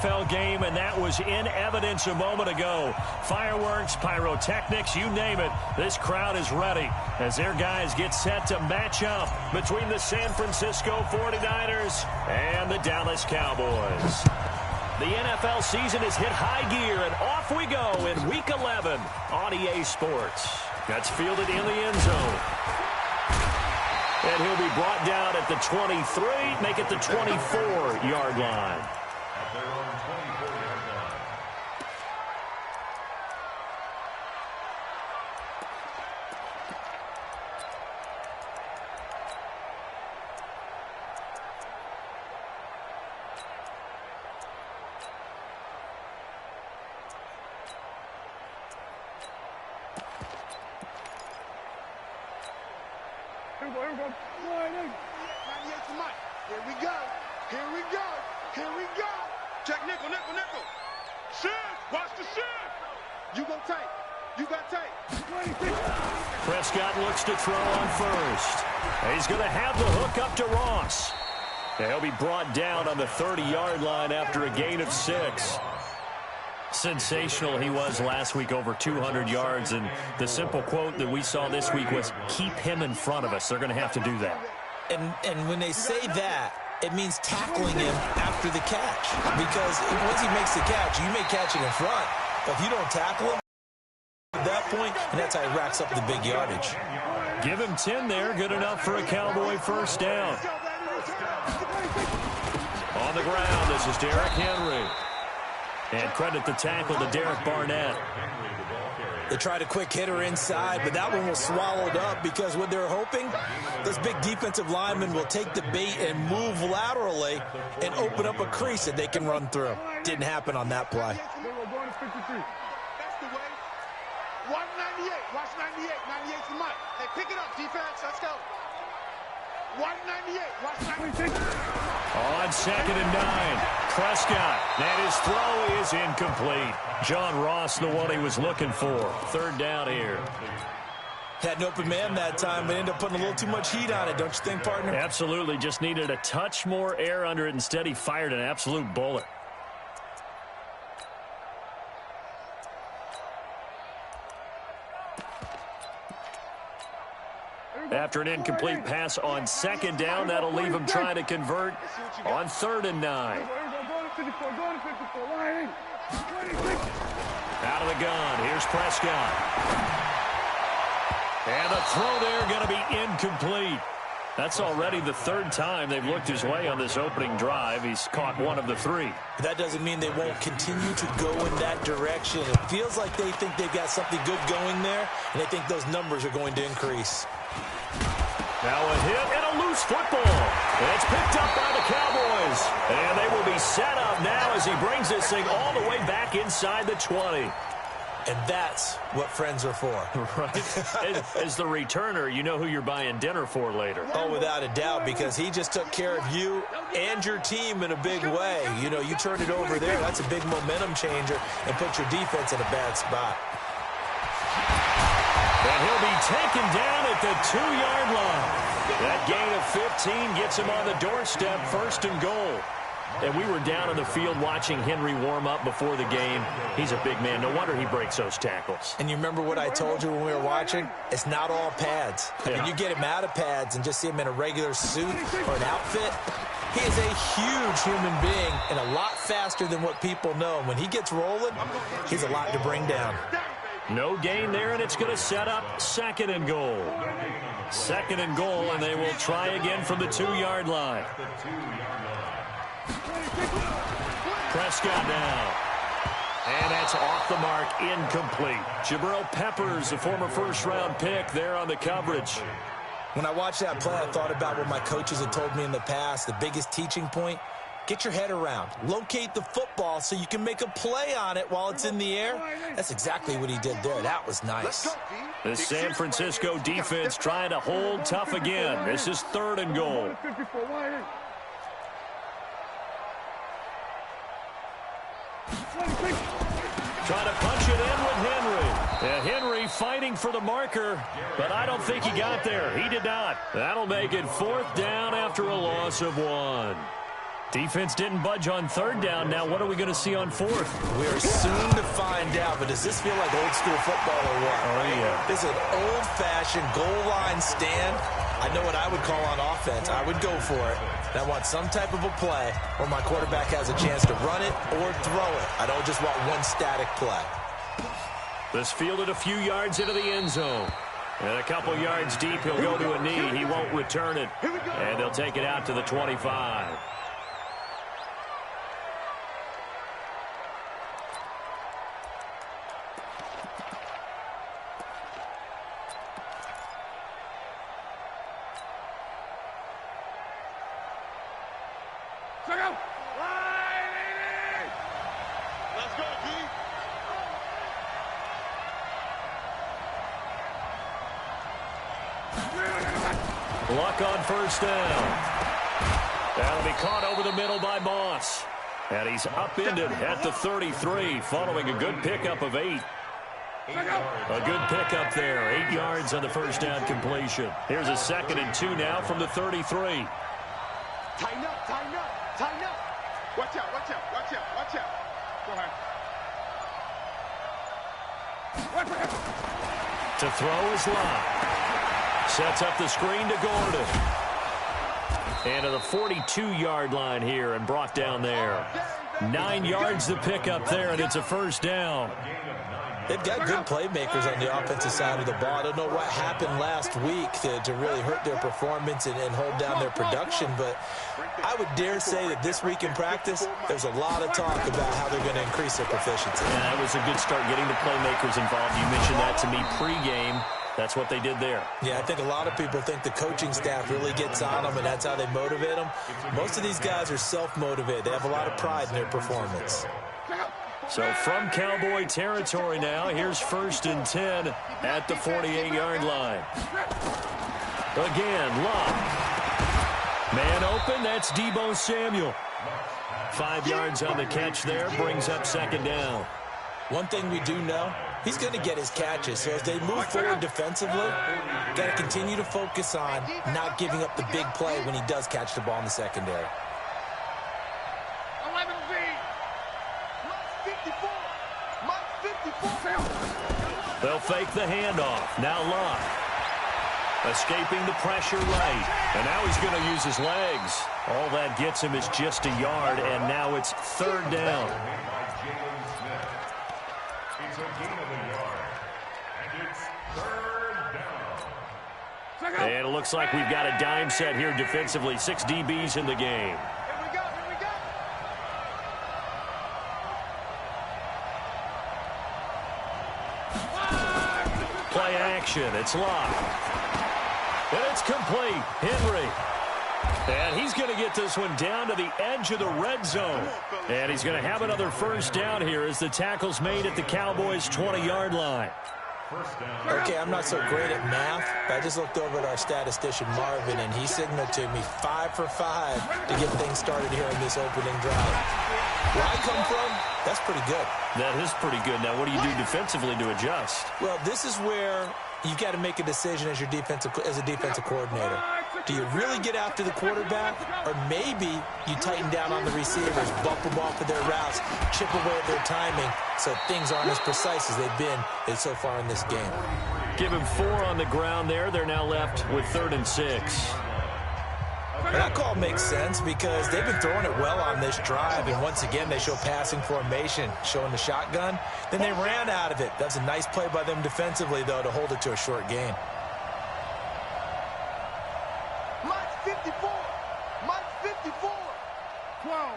NFL game, and that was in evidence a moment ago. Fireworks, pyrotechnics, you name it. This crowd is ready as their guys get set to match up between the San Francisco 49ers and the Dallas Cowboys. The NFL season has hit high gear, and off we go in Week 11 on EA Sports. That's fielded in the end zone. And he'll be brought down at the 23, make it the 24-yard line. Prescott looks to throw on first. He's going to have the hook up to Ross. He'll be brought down on the 30-yard line after a gain of 6. Sensational he was last week, over 200 yards. And the simple quote that we saw this week was, keep him in front of us. They're going to have to do that. And when they say that, it means tackling him after the catch. Because once he makes the catch, you may catch it in front. But if you don't tackle him at that point, and that's how he racks up the big yardage. Give him 10 there. Good enough for a Cowboy first down. On the ground, this is Derrick Henry. And credit the tackle to Derek Barnett. They tried a quick hitter inside, but that one was swallowed up because what they're hoping, those big defensive linemen will take the bait and move laterally and open up a crease that they can run through. Didn't happen on that play. That's the way. 198. Watch 98. 98's the mic. Hey, pick it up, defense. Let's go. 198. Watch 96. On 2nd and 9. Prescott. And his throw is incomplete. John Ross, the one he was looking for. 3rd down here. Had an open man that time, but ended up putting a little too much heat on it, don't you think, partner? Absolutely. Just needed a touch more air under it. Instead, he fired an absolute bullet. After an incomplete pass on 2nd down, that'll leave him trying to convert on 3rd and 9. Out of the gun, here's Prescott. And the throw there going to be incomplete. That's already the 3rd time they've looked his way on this opening drive. He's caught one of the 3. That doesn't mean they won't continue to go in that direction. It feels like they think they've got something good going there, and they think those numbers are going to increase. Now a hit and a loose football. And it's picked up by the Cowboys. And they will be set up now as he brings this thing all the way back inside the 20. And that's what friends are for. Right. As the returner, you know who you're buying dinner for later. Oh, without a doubt, because he just took care of you and your team in a big way. You know, you turn it over there, that's a big momentum changer, and put your defense in a bad spot. And he'll be taken down at the 2-yard line. That gain of 15 gets him on the doorstep, 1st and goal. And we were down on the field watching Henry warm up before the game. He's a big man. No wonder he breaks those tackles. And you remember what I told you when we were watching? It's not all pads. Yeah. When you get him out of pads and just see him in a regular suit or an outfit, he is a huge human being and a lot faster than what people know. When he gets rolling, he's a lot to bring down. No gain there, and it's going to set up 2nd and goal. 2nd and goal, and they will try again from the 2-yard line. Prescott now. And that's off the mark, incomplete. Jabril Peppers, a former 1st-round pick, there on the coverage. When I watched that play, I thought about what my coaches had told me in the past. The biggest teaching point, get your head around. Locate the football so you can make a play on it while it's in the air. That's exactly what he did there. That was nice. The San Francisco defense trying to hold tough again. This is 3rd and goal. Trying to punch it in with Henry. And Henry fighting for the marker, but I don't think he got there. He did not. That'll make it 4th down after a loss of 1. Defense didn't budge on third down. Now what are we going to see on fourth? We're soon to find out, but does this feel like old school football or what? Oh, yeah. This is an old-fashioned goal line stand. I know what I would call on offense. I would go for it. And I want some type of a play where my quarterback has a chance to run it or throw it. I don't just want one static play. This fielded a few yards into the end zone. And a couple yards deep, he'll go to a knee. He won't return it. And they'll take it out to the 25. Let's go, D. Luck on first down. That'll be caught over the middle by Moss. And he's upended at the 33 following a good pickup of 8. A good pickup there. 8 yards on the first down completion. Here's a 2nd and 2 now from the 33. Tighten up, tighten up, tighten up. Watch out, watch out, watch out, watch out. Go ahead. To throw is Lott. Sets up the screen to Gordon. And to the 42-yard line here and brought down there. 9 yards to pick up there, and it's a first down. They've got good playmakers on the offensive side of the ball. I don't know what happened last week to really hurt their performance and hold down their production, but I would dare say that this week in practice, there's a lot of talk about how they're going to increase their proficiency. And that was a good start getting the playmakers involved. You mentioned that to me pregame. That's what they did there. Yeah, I think a lot of people think the coaching staff really gets on them, and that's how they motivate them. Most of these guys are self-motivated. They have a lot of pride in their performance. So from Cowboy territory now, here's 1st and 10 at the 48-yard line. Again, Lott. Man open, that's Deebo Samuel. 5 yards on the catch there, brings up 2nd down. One thing we do know, he's going to get his catches. So as they move forward defensively, got to continue to focus on not giving up the big play when he does catch the ball in the secondary. 11 V. Mike 54. They'll fake the handoff. Now Lott. Escaping the pressure right. And now he's going to use his legs. All that gets him is just a yard, and now it's 3rd down. And it looks like we've got a dime set here defensively. 6 DBs in the game. Here we go, here we go. Play action. It's Lott. And it's complete. Henry. And he's going to get this one down to the edge of the red zone. And he's going to have another first down here as the tackle's made at the Cowboys' 20-yard line. Okay, I'm not so great at math, but I just looked over at our statistician, Marvin, and he signaled to me 5 for 5 to get things started here in this opening drive. Where I come from, that's pretty good. That is pretty good. Now, what do you do defensively to adjust? Well, this is where you've got to make a decision as a defensive coordinator. Do you really get after the quarterback, or maybe you tighten down on the receivers, bump them off of their routes, chip away at their timing, so things aren't as precise as they've been so far in this game. Give him 4 on the ground there. They're now left with 3rd and 6. And that call makes sense because they've been throwing it well on this drive, and once again they show passing formation, showing the shotgun. Then they ran out of it. That's a nice play by them defensively, though, to hold it to a short gain. Mike 54. Mike 54. 12.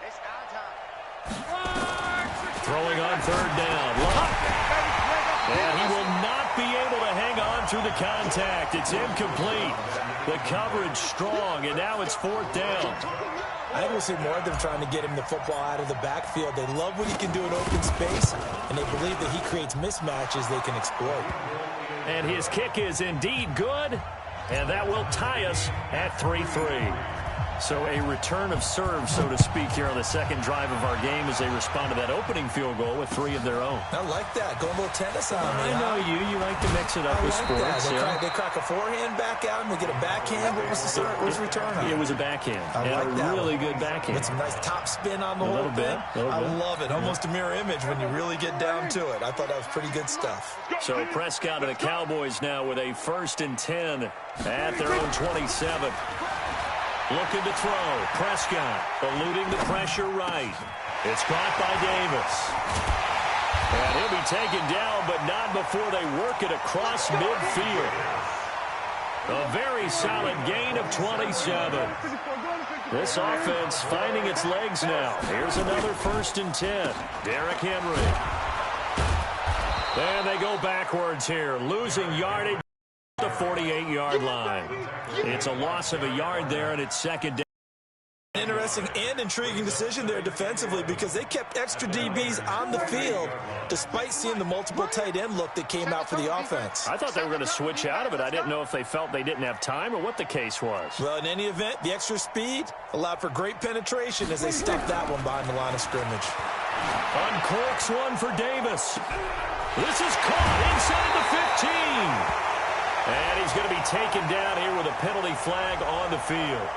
It's our time. Throwing on 3rd down. Lott. And he will not be able to hang on through the contact. It's incomplete. The coverage strong, and now it's 4th down. I think we'll see more of them trying to get him the football out of the backfield. They love what he can do in open space, and they believe that he creates mismatches they can exploit. And his kick is indeed good, and that will tie us at 3-3. So a return of serve, so to speak, here on the second drive of our game as they respond to that opening field goal with 3 of their own. I like that. Going a little tennis on me. I know you. You like to mix it up with sports. They crack a forehand back out and they get a backhand. What was the serve? What was the return on? It was a backhand. I like that. Really good backhand. With some nice top spin on the whole thing. I love it. Almost a mirror image when you really get down to it. I thought that was pretty good stuff. So Prescott and the Cowboys now with a 1st and 10 at their own 27. Looking to throw. Prescott eluding the pressure right. It's caught by Davis. And he'll be taken down, but not before they work it across midfield. A very solid gain of 27. This offense finding its legs now. Here's another 1st and 10. Derrick Henry. And they go backwards here, losing yardage. The 48-yard line. It's a loss of a yard there, and it's 2nd down. Interesting and intriguing decision there defensively because they kept extra DBs on the field despite seeing the multiple tight end look that came out for the offense. I thought they were going to switch out of it. I didn't know if they felt they didn't have time or what the case was. Well, in any event, the extra speed allowed for great penetration as they stuffed that one behind the line of scrimmage. Uncorks one for Davis. This is caught inside the 15. And he's going to be taken down here with a penalty flag on the field.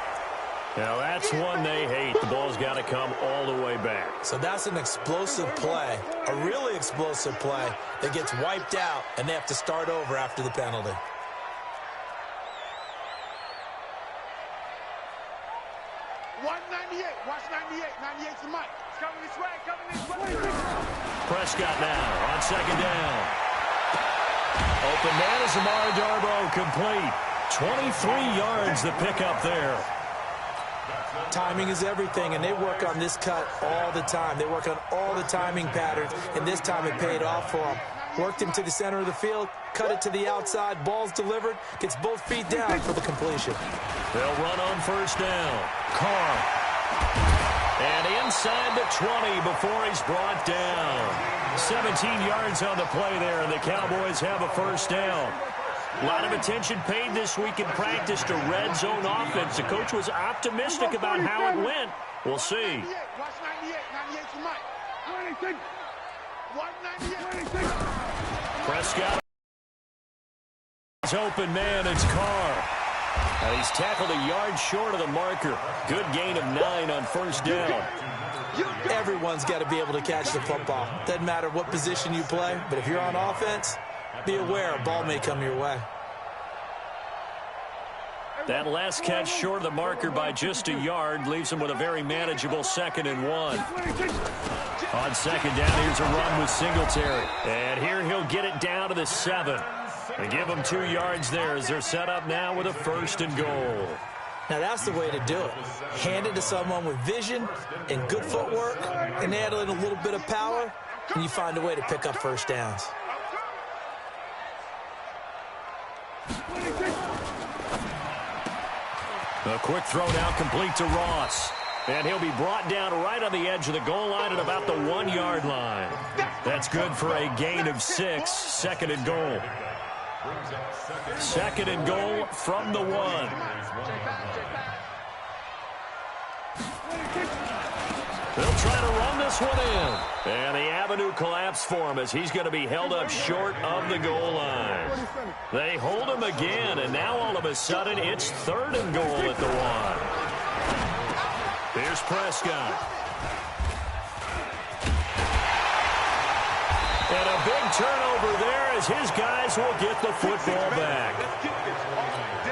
Now, that's one they hate. The ball's got to come all the way back. So that's an explosive play, a really explosive play that gets wiped out, and they have to start over after the penalty. Watch 98. 98's the mic. It's coming this way. Coming this way. Prescott now on 2nd down. Open man is Amari Darboh, complete. 23 yards the pickup there. Timing is everything, and they work on this cut all the time. They work on all the timing patterns, and this time it paid off for them. Worked him to the center of the field, cut it to the outside, ball's delivered, gets both feet down for the completion. They'll run on 1st down. Carr. And inside the 20 before he's brought down. 17 yards on the play there, and the Cowboys have a 1st down. A lot of attention paid this week in practice to red zone offense. The coach was optimistic about how it went. We'll see. Watch 98. 98's the mic. 198. Prescott. Open man, it's Carr. And he's tackled a yard short of the marker. Good gain of 9 on 1st down. Everyone's got to be able to catch the football. Doesn't matter what position you play, but if you're on offense, be aware a ball may come your way. That last catch short of the marker by just a yard leaves him with a very manageable 2nd and 1. On 2nd down, here's a run with Singletary. And here he'll get it down to the 7. And give them 2 yards there as they're set up now with a 1st and goal. Now, that's the way to do it. Hand it to someone with vision and good footwork, and add in a little bit of power, and you find a way to pick up 1st downs. A quick throw now complete to Ross. And he'll be brought down right on the edge of the goal line at about the 1-yard line. That's good for a gain of 6, 2nd and goal. 2nd and goal from the 1. They'll try to run this one in. And the avenue collapsed for him as he's going to be held up short of the goal line. They hold him again, and now all of a sudden it's 3rd and goal at the 1. Here's Prescott. And a big turnover there as his guys will get the football back.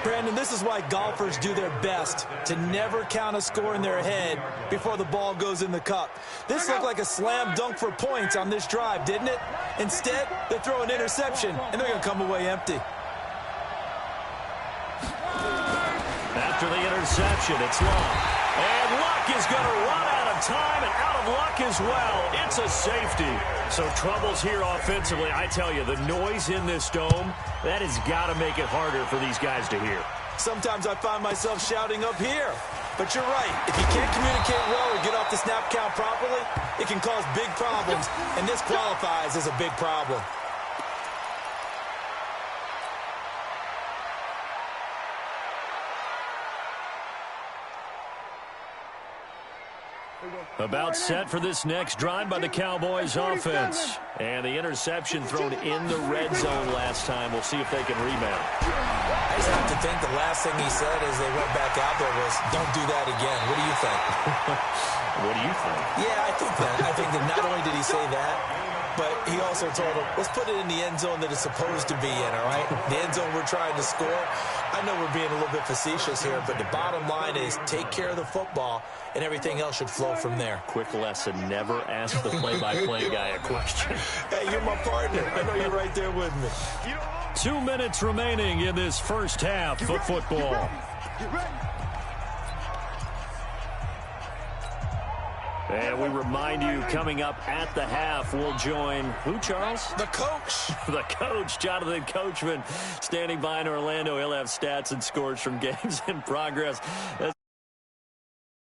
Brandon, this is why golfers do their best to never count a score in their head before the ball goes in the cup. This looked like a slam dunk for points on this drive, didn't it? Instead, they throw an interception, and they're going to come away empty. After the interception, it's Luck. And Luck is going to run out of time and out of luck as well. It's a safety. So troubles here offensively. I tell you, the noise in this dome, that has got to make it harder for these guys to hear. Sometimes I find myself shouting up here. But you're right. If you can't communicate well or get off the snap count properly, it can cause big problems. And this qualifies as a big problem. About set for this next drive by the Cowboys offense. And the interception thrown in the red zone last time. We'll see if they can rebound. I just have to think the last thing he said as they went back out there was, don't do that again. What do you think? What do you think? Yeah, I think that. I think that not only did he say that, but he also told him, let's put it in the end zone that it's supposed to be in, all right? The end zone we're trying to score. I know we're being a little bit facetious here, but the bottom line is take care of the football, and everything else should flow from there. Quick lesson, never ask the play-by-play guy a question. Hey, you're my partner. I know you're right there with me. 2 minutes remaining in this first half of football. And we remind you, coming up at the half, we'll join who, Charles? The coach. The coach, Jonathan Coachman, standing by in Orlando. He'll have stats and scores from games in progress.